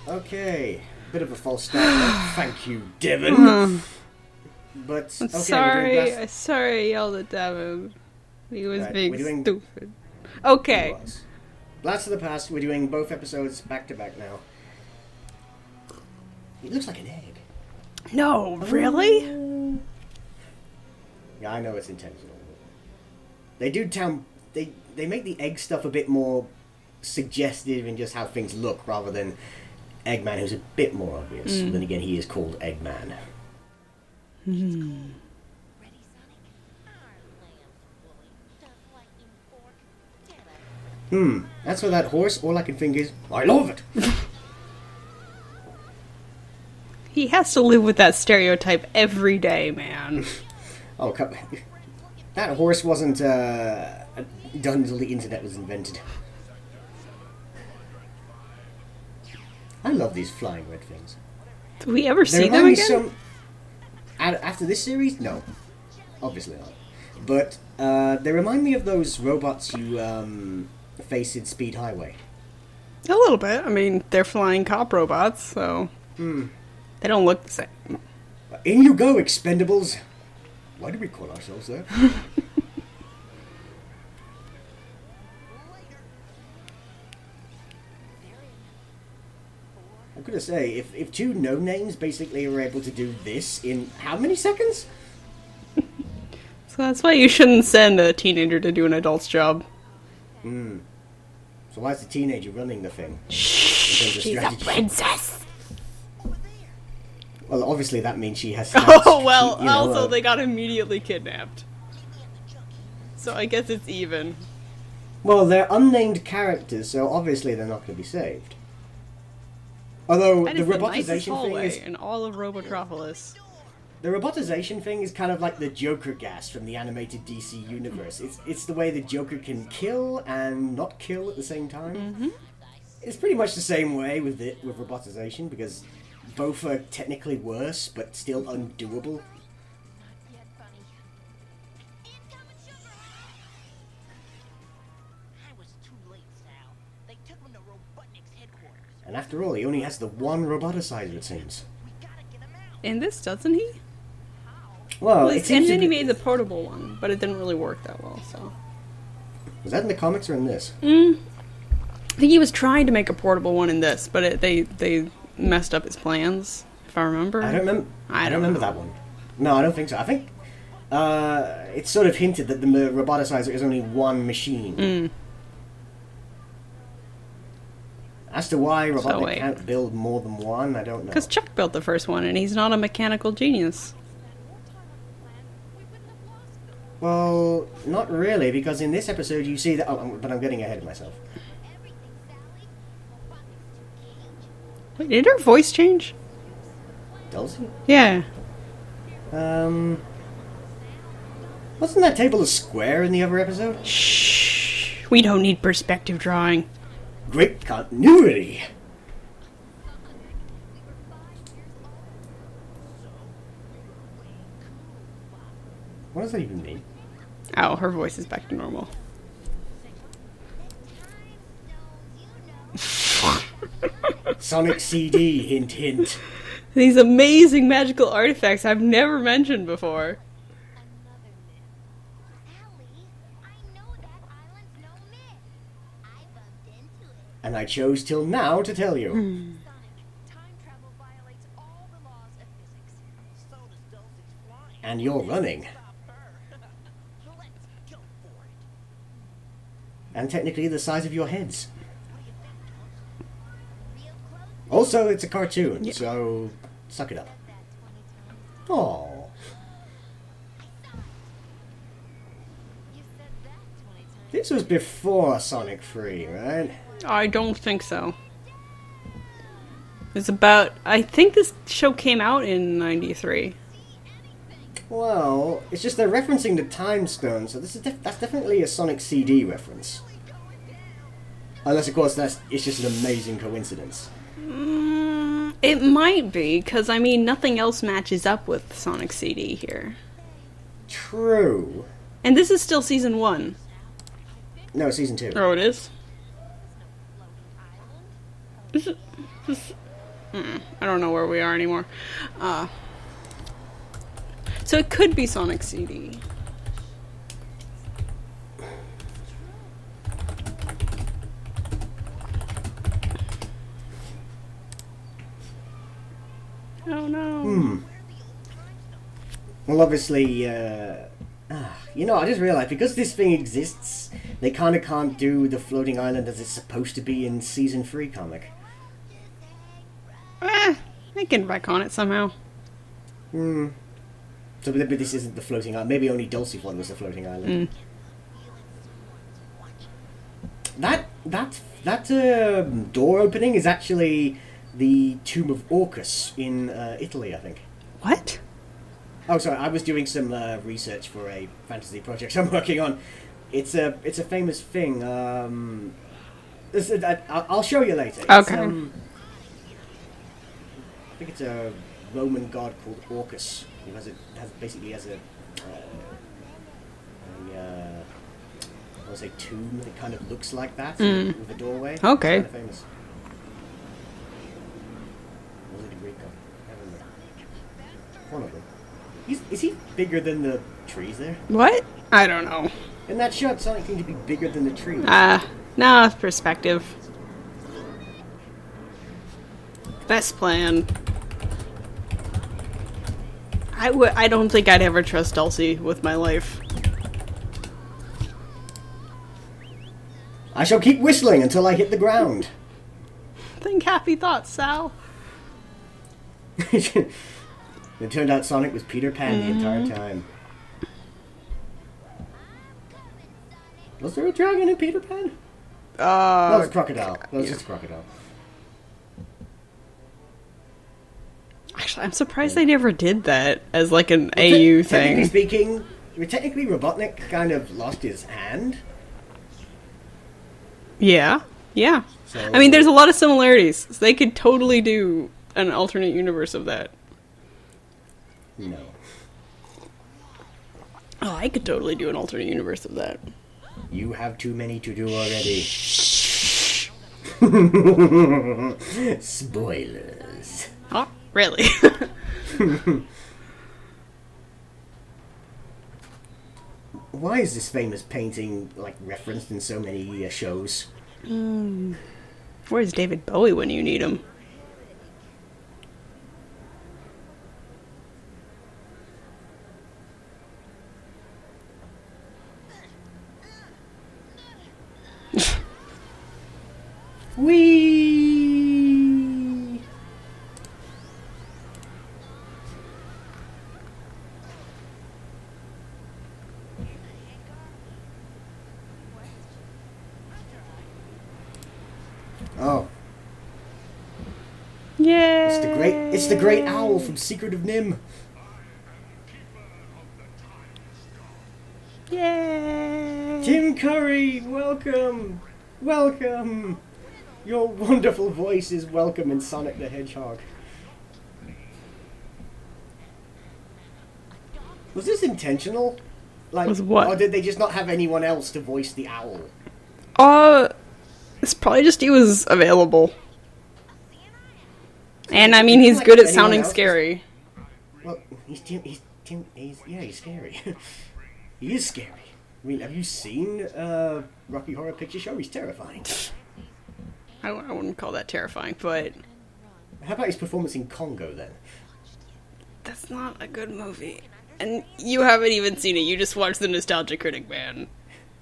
Okay, bit of a false start there. Thank you, Devon. But I'm okay, sorry I yelled at Devin. He was being stupid. He Okay. was. Blast of the Past, we're doing both episodes back to back now. It looks like an egg. No, really? Yeah, I know it's intentional. They do they make the egg stuff a bit more suggestive in just how things look, rather than Eggman, who's a bit more obvious. Then again, he is called Eggman. That's for that horse. All I can think is, I love it. He has to live with that stereotype every day, man. Oh, that horse wasn't done until the internet was invented. I love these flying red things. Do we ever see them again? After this series? No. Obviously not. But they remind me of those robots you face in Speed Highway. A little bit. I mean, they're flying cop robots, so... They don't look the same. In you go, Expendables! Why do we call ourselves that? I'm gonna say, if two no-names basically were able to do this in how many seconds? So that's why you shouldn't send a teenager to do an adult's job. So why is the teenager running the thing? Shh, she's a princess! Well, obviously that means she has... Oh, well, also they got immediately kidnapped. So I guess it's even. Well, they're unnamed characters, so obviously they're not going to be saved. Although that the is the robotization nicest thing hallway is... in all of Robotropolis. The robotization thing is kind of like the Joker gas from the animated DC universe. It's the way the Joker can kill and not kill at the same time. It's pretty much the same way with robotization, because both are technically worse, but still undoable. And after all, he only has the one roboticizer, it seems. In this, doesn't he? Well, and then he made the portable one, but it didn't really work that well, so... Was that in the comics or in this? I think he was trying to make a portable one in this, but they messed up his plans, if I remember. I don't remember that one. No, I don't think so. I think it's sort of hinted that the roboticizer is only one machine. As to why Robotnik can't build more than one, I don't know. Because Chuck built the first one, and he's not a mechanical genius. Well, not really, because in this episode you see that... Oh, but I'm getting ahead of myself. Wait, did her voice change? Does he? Yeah. Wasn't that table a square in the other episode? Shh. We don't need perspective drawing. Great continuity! What does that even mean? Oh, her voice is back to normal. Sonic CD, hint hint. These amazing magical artifacts I've never mentioned before. And I chose till now to tell you. And you're running. And technically the size of your heads. Also, it's a cartoon, so suck it up. Aww. This was before Sonic 3, right? I don't think so. It's about... I think this show came out in 93. Well, it's just they're referencing the Time Stone, so this is that's definitely a Sonic CD reference. Unless, of course, it's just an amazing coincidence. It might be, because, I mean, nothing else matches up with Sonic CD here. True. And this is still Season 1. No, Season 2. Oh, it is? I don't know where we are anymore. So it could be Sonic CD. Oh no. Well, obviously, you know, I just realized because this thing exists, they kind of can't do the floating island as it's supposed to be in Season 3 comic. They can back on it somehow. So maybe this isn't the floating island. Maybe only Dulcifer was the floating island. That door opening is actually the Tomb of Orcus in Italy, I think. What? Oh, sorry. I was doing some research for a fantasy project I'm working on. It's a famous thing. I'll show you later. Okay. I think it's a Roman god called Orcus. Who basically has a I would say tomb that kind of looks like that with a doorway. Okay. It's kind of famous. Was it a Greek god? I don't know. One of them. Is he bigger than the trees there? What? I don't know. In that shot, Sonic seemed to be bigger than the trees. No, it's perspective. Best plan. I don't think I'd ever trust Dulcie with my life. I shall keep whistling until I hit the ground. Think happy thoughts, Sal. It turned out Sonic was Peter Pan the entire time. Was there a dragon in Peter Pan? That was a crocodile. That was just a crocodile. Actually, I'm surprised they never did that as like an AU Technically thing. speaking, technically Robotnik kind of lost his hand. Yeah. So, I mean, there's a lot of similarities. So they could totally do an alternate universe of that. No. Oh, I could totally do an alternate universe of that. You have too many to do already. Spoilers. Oh, really? Why is this famous painting like referenced in so many shows? Where's David Bowie when you need him? Whee! Oh, Yay! it's the great owl from Secret of Nim. Yay! Tim Curry, welcome, welcome. Your wonderful voice is welcome in Sonic the Hedgehog. Was this intentional? Like, Was what? or did they just not have anyone else to voice the owl? It's probably just he was available. And I mean, he's Like good at anyone sounding else? scary. He's scary. He is scary. I mean, have you seen Rocky Horror Picture Show? He's terrifying. I wouldn't call that terrifying, but How about his performance in Congo, then? that's not a good movie. And you haven't even seen it. You just watched the Nostalgia Critic, man.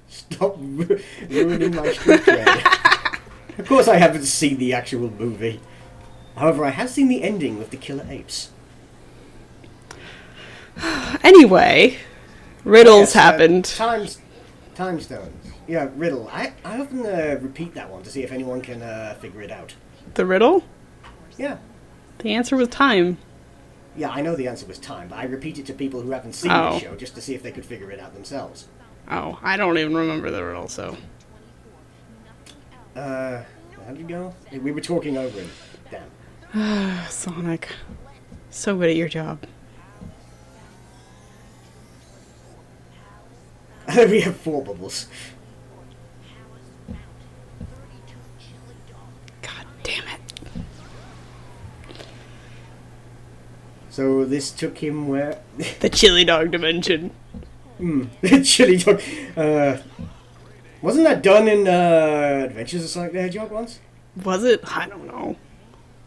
Stop ruining my street cred. Of course I haven't seen the actual movie. However, I have seen the ending with the killer apes. Anyway, riddles Yes, happened. Time stones. Yeah, riddle. I often repeat that one to see if anyone can figure it out. The riddle? Yeah. The answer was time. Yeah, I know the answer was time, but I repeat it to people who haven't seen Oh. the show just to see if they could figure it out themselves. Oh, I don't even remember the riddle, so. How'd you go? We were talking over it. Damn. Sonic. So good at your job. We have 4 bubbles. God damn it. So this took him where? The chili dog dimension. Chili dog. Wasn't that done in Adventures of Sonic the Hedgehog once? Was it? I don't know.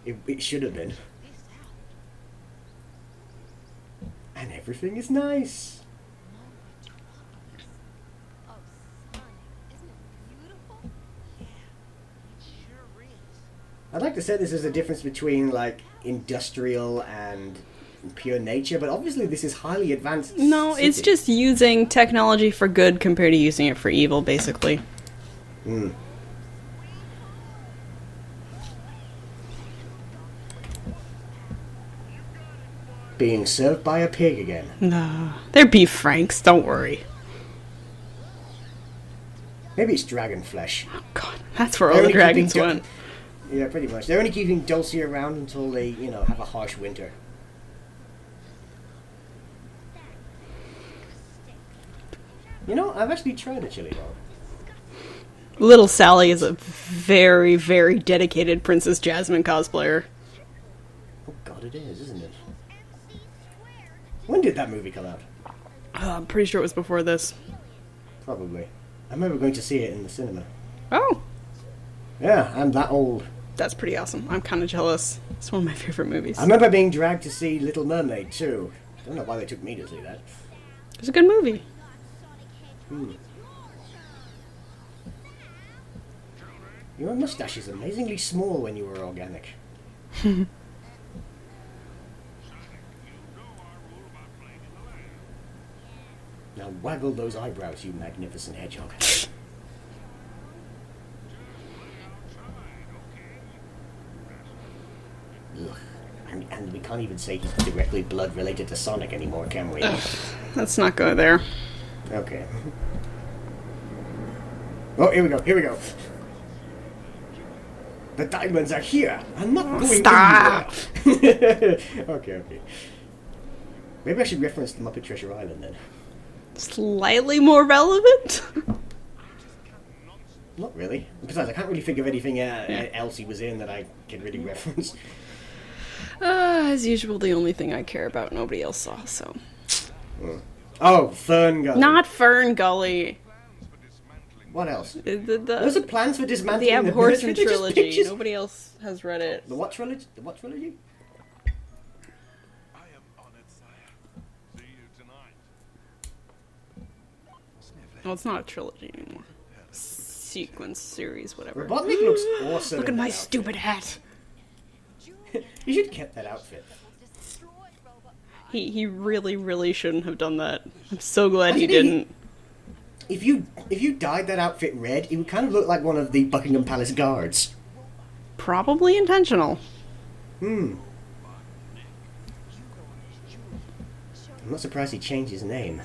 It should have been. And everything is nice. I'd like to say this is a difference between, like, industrial and pure nature, but obviously this is highly advanced. No, city. it's just using technology for good compared to using it for evil, basically. Being served by a pig again. No, they're beef franks, don't worry. Maybe it's dragon flesh. Oh god, that's where all the dragons went. Yeah, pretty much. They're only keeping Dulcie around until they, have a harsh winter. I've actually tried a chili dog. Little Sally is a very, very dedicated Princess Jasmine cosplayer. Oh god, it is, isn't it? When did that movie come out? I'm pretty sure it was before this. Probably. I remember going to see it in the cinema. Oh, Yeah, I'm that old. that's pretty awesome. I'm kind of jealous. It's one of my favorite movies. I remember being dragged to see Little Mermaid, too. I don't know why they took me to see that. It's a good movie. Your mustache is amazingly small when you were organic. Now waggle those eyebrows, you magnificent hedgehog. Ugh. And we can't even say he's directly blood related to Sonic anymore, can we? Let's not go there. Okay. Oh, here we go. The diamonds are here. I'm not going Stop. anywhere. Okay. Maybe I should reference the Muppet Treasure Island then. Slightly more relevant? Not really. Besides, I can't really think of anything else he was in that I can really reference. As usual, the only thing I care about nobody else saw, so. Oh, Fern Gully. Not Fern Gully. What else? Those are plans for dismantling the Abhorsen military trilogy. pictures? Nobody else has read it. The what trilogy? The what trilogy? I am honored, sire. See you tonight. Well, it's not a trilogy anymore. Sequence, series, whatever. Robotnik looks awesome. Look at in my that stupid hat. outfit. You should have kept that outfit. He really, really shouldn't have done that. I'm so glad he Actually, didn't. If you dyed that outfit red, it would kind of look like one of the Buckingham Palace guards. Probably intentional. I'm not surprised he changed his name.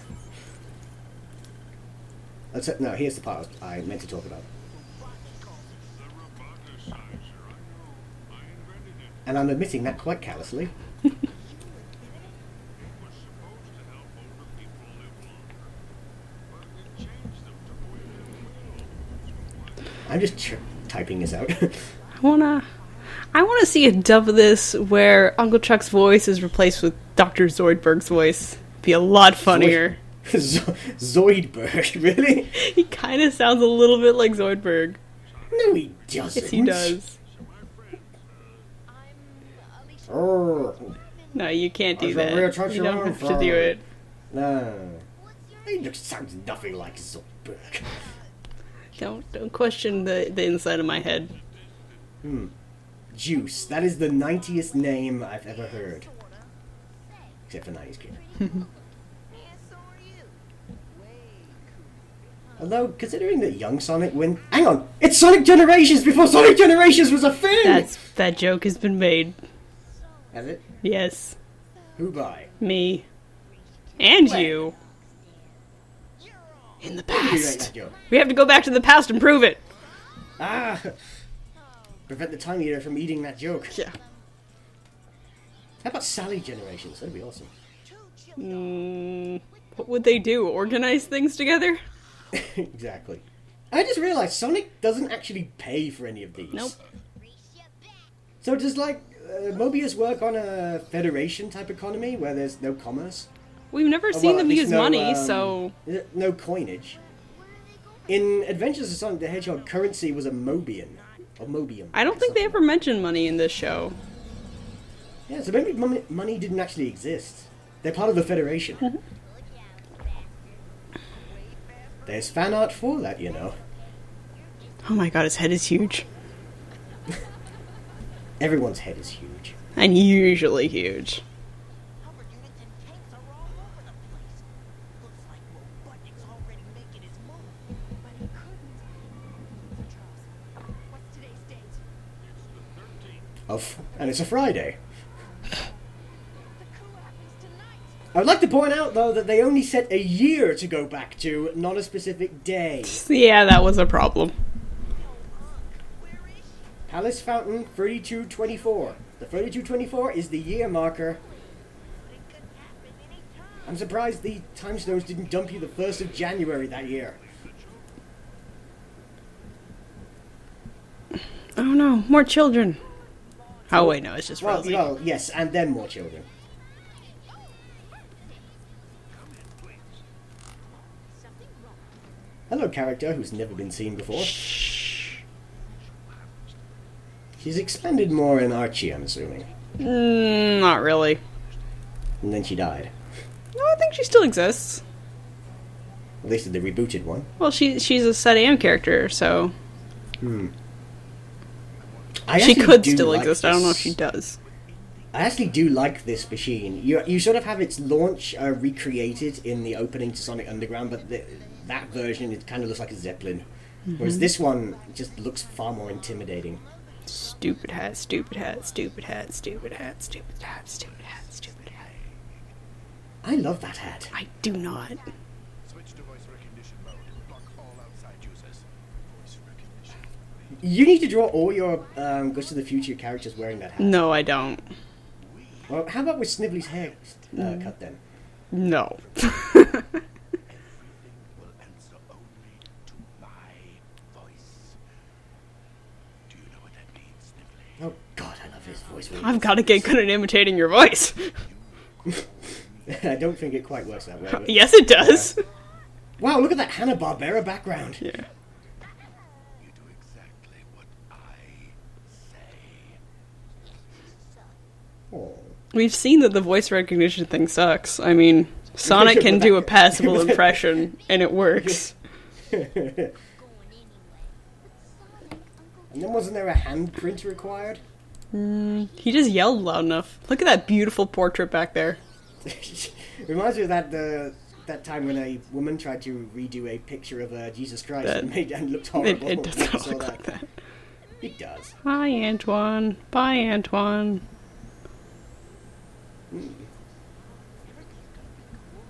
No, here's the part I meant to talk about. And I'm admitting that quite callously. I'm just typing this out. I wanna see a dub of this where Uncle Chuck's voice is replaced with Dr. Zoidberg's voice. Be a lot funnier. Zoidberg, really? He kind of sounds a little bit like Zoidberg. No, he doesn't. Yes, he does. No, you can't do that. You don't have to do it. No. He sounds nothing like Zoidberg. Don't question the inside of my head. Juice. That is the 90th name I've ever heard. Except for 90s Kid. Although, considering that young Sonic Hang on! It's Sonic Generations before Sonic Generations was a thing! That joke has been made. Has it? Yes. Who by? Me. And When? you. In the Who made past. that joke? We have to go back to the past and prove it. Ah! Prevent the Time Eater from eating that joke. Yeah. How about Sally Generations? That'd be awesome. What would they do? Organize things together? Exactly. I just realized Sonic doesn't actually pay for any of these. Nope. So does, like, Mobius work on a Federation type economy where there's no commerce? We've never Oh, seen well, at them least use no, money, so... No coinage. In Adventures of Sonic the Hedgehog, currency was a Mobian. Or Mobium. I don't think they ever mentioned money in this show. Yeah, so maybe money didn't actually exist. They're part of the Federation. Mm-hmm. There's fan art for that, you know. Oh my god, his head is huge. Everyone's head is huge. And usually huge. Hover units and tanks are all over the place. Looks like Robotnik's already making his move. But he couldn't. Charles, what's today's date? And it's a Friday. The coup happens tonight. I would like to point out, though, that they only set a year to go back to, not a specific day. Yeah, that was a problem. Palace Fountain 3224. The 3224 is the year marker. I'm surprised the time stones didn't dump you the 1st of January that year. Oh no, more children. Oh wait, no, it's just Well, Rosie. well, yes, and then more children. Hello, character who's never been seen before. She's expended more in Archie, I'm assuming. Not really. And then she died. No, I think she still exists. At least in the rebooted one. Well, she's a SatAM character, so I she actually could do still like exist. I don't know if this- she does. I actually do like this machine. You sort of have its launch recreated in the opening to Sonic Underground, but that version, it kind of looks like a Zeppelin. Whereas this one just looks far more intimidating. Stupid hat, stupid hat, stupid hat, stupid hat, stupid hat, stupid hat, stupid hat. I love that hat. I do not. Switch to voice recognition mode. Block all outside users. Voice recognition. You need to draw all your Ghost of the Future characters wearing that hat. No, I don't. Well, how about with Snively's hair cut then? No. Will answer only to my voice. Do you know what that means, Sniffly? Oh God, I love his voice. I've got to get good at imitating your voice. I don't think it quite works that way. But... Yes, it does. Wow, look at that Hanna-Barbera background. Yeah. You do exactly what I say. Oh. We've seen that the voice recognition thing sucks. I mean, Sonic can do a passable impression, and it works. And then wasn't there a handprint required? He just yelled loud enough. Look at that beautiful portrait back there. Reminds me of that time when a woman tried to redo a picture of Jesus Christ and looked horrible. It does when I not saw look like that. It does. Hi, Antoine. Bye, Antoine.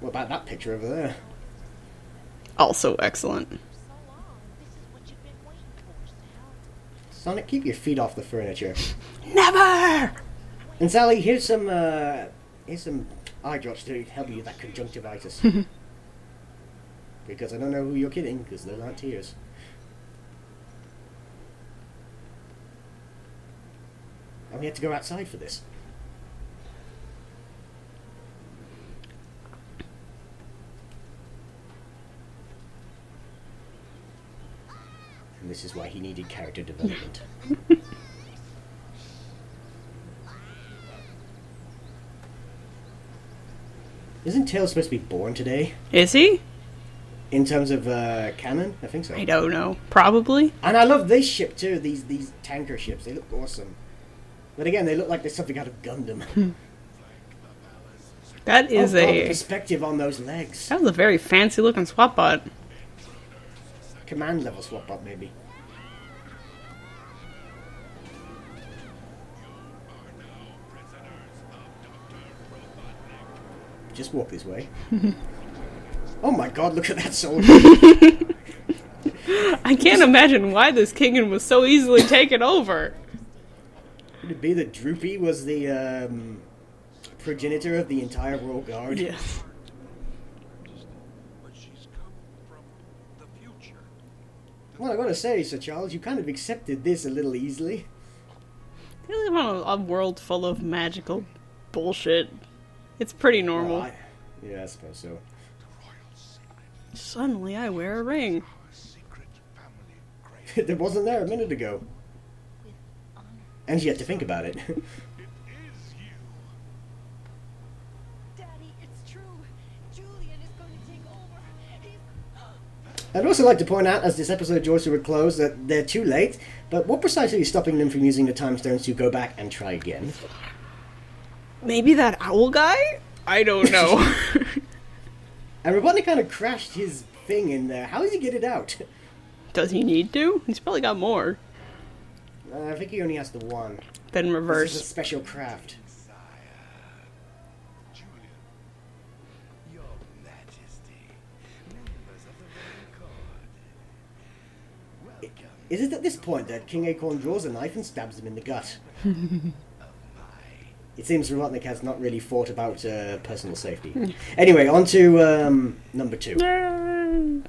What about that picture over there? Also excellent. So long. This is what you've been waiting for, Sal. Sonic, keep your feet off the furniture. Never! And Sally, here's some eye drops to help you with that conjunctivitis. Because I don't know who you're kidding, because those aren't tears. And we had to go outside for this. And this is why he needed character development. Isn't Tails supposed to be born today? Is he? In terms of canon? I think so. I don't know. Probably. And I love this ship too, these tanker ships. They look awesome. But again, they look like they're something out of Gundam. That is God, the a... perspective on those legs. That was a very fancy looking swap bot. Command level swap up, maybe. Just walk this way. Oh my god, look at that soldier. I can't imagine why this kingdom was so easily taken over. Could it be that Droopy was the progenitor of the entire Royal Guard? Yes. But she's come from the future. Well, I gotta say, Sir Charles, you kind of accepted this a little easily. We live on a world full of magical bullshit. It's pretty normal. Well, yeah, I suppose so. Suddenly I wear a ring. Secret family grave. It wasn't there a minute ago. With honor. And you have to think about it. It is you. Daddy, it's true. Julian is going to take over. He's... I'd also like to point out, as this episode draws to a close, that they're too late, but what precisely is stopping them from using the time stones to go back and try again? Maybe that owl guy? I don't know. And Robotnik kind of crashed his thing in there. How does he get it out? Does he need to? He's probably got more. I think he only has the one. Then This is a reverse. special craft. Sire. Julian. Your Majesty. Members of the Royal Court. Welcome. Is it at this point that King Acorn draws a knife and stabs him in the gut? Oh my. It seems Robotnik has not really thought about personal safety. Anyway, on to number 2. Yay.